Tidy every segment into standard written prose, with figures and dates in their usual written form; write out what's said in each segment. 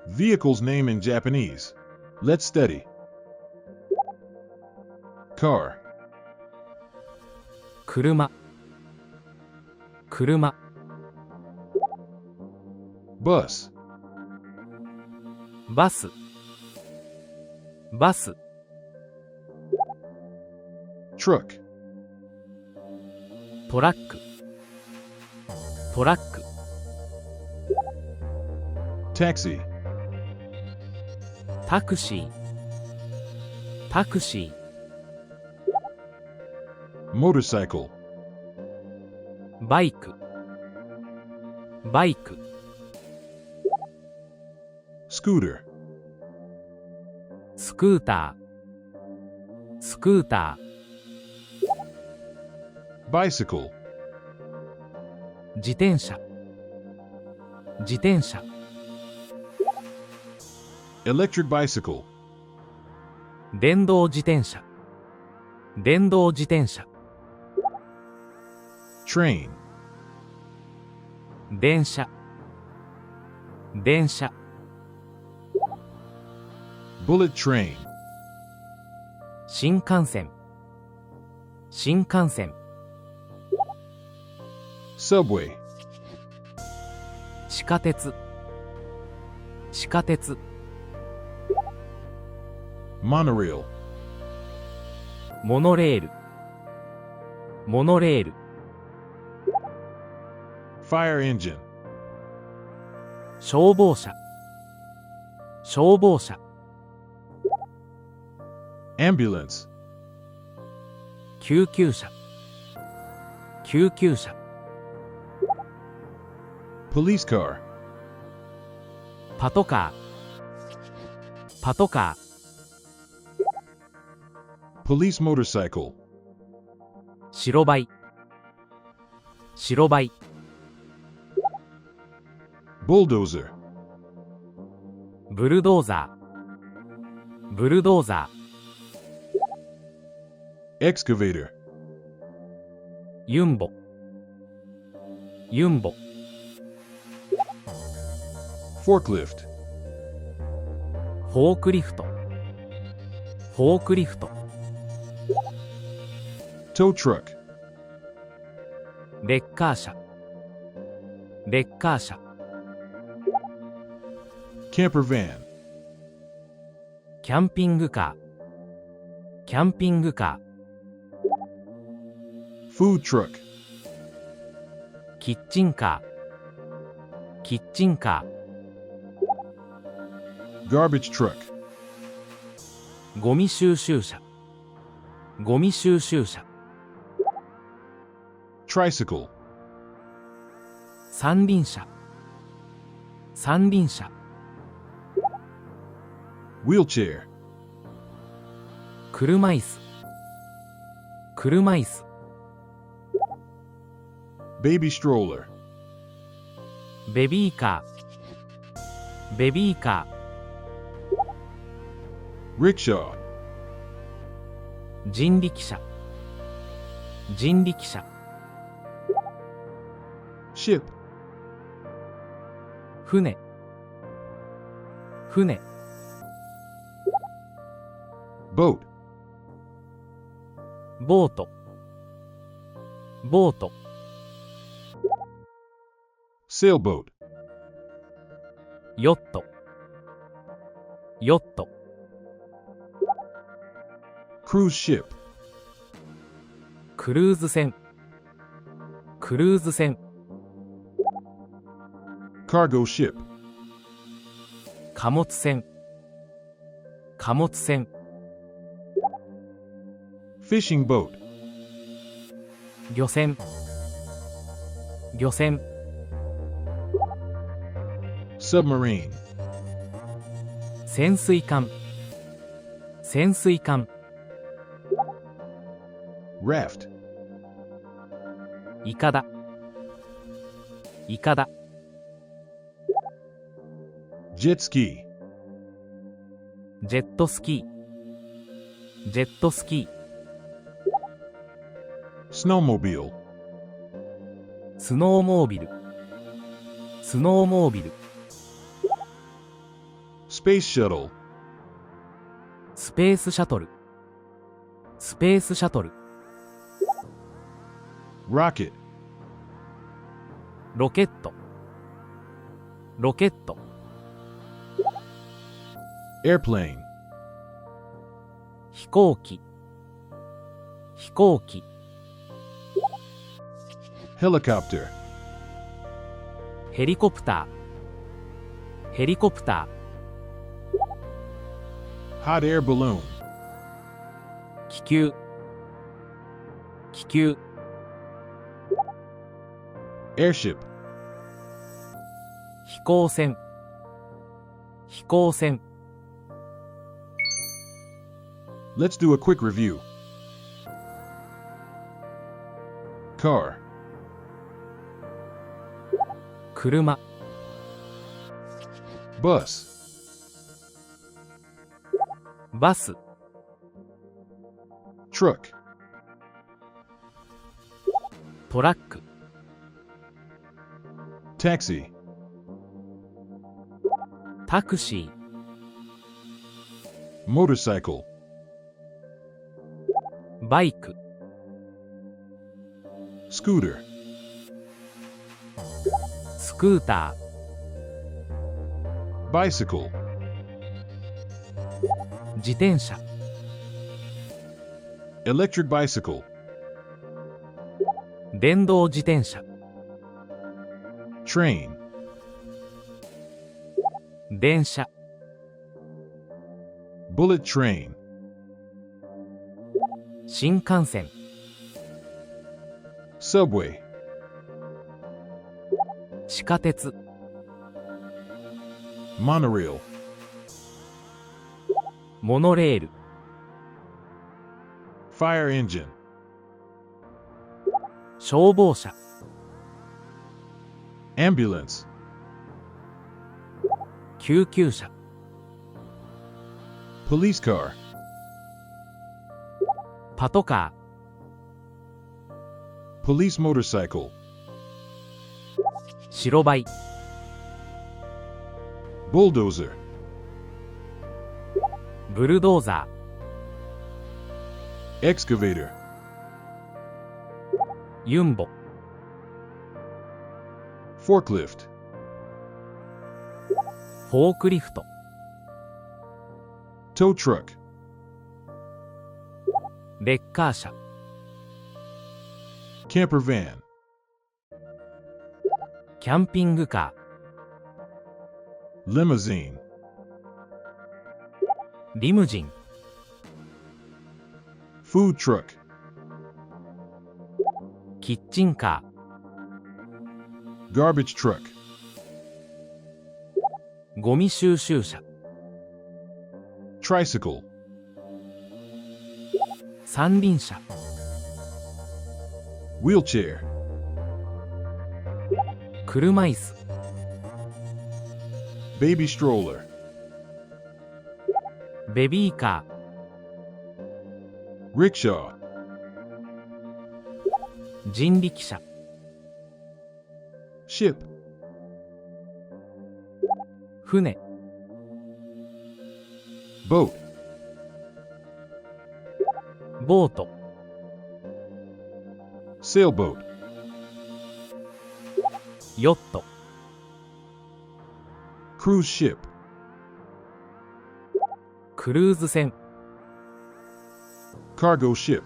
Vehicle's name in Japanese. Let's study. Car. 車、車、 Bus. バス、バス、 Truck. トラック、トラック、 Taxi. タクシー、タクシー、 Motorcycle. バイク、バイク、 Scooter. スクーター、スクータ Bicycle. ー、自転車、自転車、 Electric bicycle. 電動自転車、電動自転車、 Train. 電車、電車、 Bullet train. 新幹線、新幹線、 Subway. 地下鉄、地下鉄、 Monorail. モノレール、モノレール、 Fire engine. 消防車、消防車、 Ambulance. 救急車、救急車、 Police car. パトカー、パトカ Police motorcycle. ー、白バイ、白バイ、 Bulldozer. ブルドーザー、ブルドーザー、 Excavator. ユンボ、ユンボ、 Forklift. フォークリフト、フォークリフト、 Tow truck. レッカー車、レッカー車、 Camper van. キャンピングカー、キャンピングカ Food truck. ー、キッチンカー、キッチンカ Garbage truck. ー、ゴミ収集車、ゴミ収集車、 Tricycle. 三輪車、三輪車、 Wheelchair. 車椅子、車椅子、 Baby stroller. ベビーカー、ベビーカ Rickshaw. ー、人力車、人力車、 Ship. 船、船、 Boat. ボート、ボート、 Sailboat. ヨット、ヨット、 Cruise ship. クルーズ船、クルーズ船、 Cargo ship. 貨物船、貨物船、 Fishing boat. 漁船、漁船、 Submarine. 潜水艦、潜水艦、 Raft. イカダ、イカダ、 Jet ski. ジェットスキー、ジェットスキー、 Snowmobile. スノーモービル、スノーモービル、Space shuttle. スペースシャトル、スペースシャトル。Rocket. ロケット、ロケット。Airplane. 飛行機、飛行機。Helicopter. ヘリコプター、ヘリコプタ Hot air balloon. ー。気球、気球。Airship. 飛行船、飛行船。Let's do a quick review. Car. 車、 Bus. バス、 Truck. トラック、 Taxi. タクシー、 Motorcycle. バイク、 Scooter. スクータ Bicycle. ー、自転車、 Electric bicycle. 電動自転車、 Train. 電車、 Bullet train. 新幹線、 Subway. 地下鉄、 Monorail. モノレール、 Fire engine. 消防車、 Ambulance. 救急車、 Police car. パトカ Police motorcycle. ー、白バイ、 Bulldozer. ブルドーザ Excavator. ー、ユンボ、 Forklift. フォークリフト、 Tow truck. レッカー車、 Camper van. キャンピングカ Limousine. ー、リムジン、 Food truck. キッチンカ Garbage truck. ー、ゴミ収集車、 Tricycle. 三輪車、 Wheelchair. 車椅子、 Baby stroller. ベビーカ Rickshaw. ー、人力車、 Ship. 船、 Boat. ボート、 Sailboat. ヨット、 Cruise ship. クルーズ船、 Cargo ship.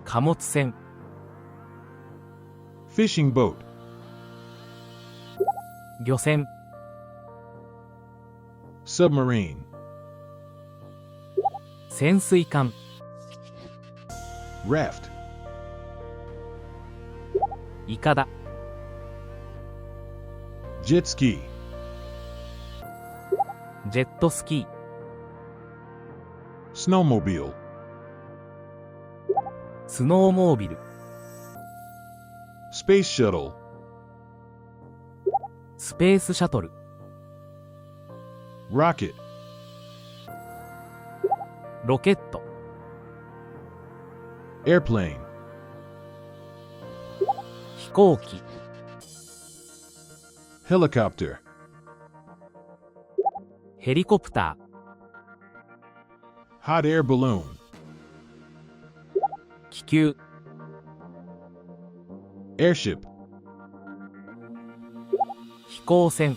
貨物船、 Fishing boat. 漁船、 Submarine. 潜水艦、 Raft. イカダ、 Jet ski. ジェットスキー、 Snowmobile. スノーモービル、 Space shuttle. スペースシャトル、 Rocket. ロケット、 Airplane. 飛行機、 Helicopter. ヘリコプタ hot air balloon, ー、気球、 airship, 飛行船、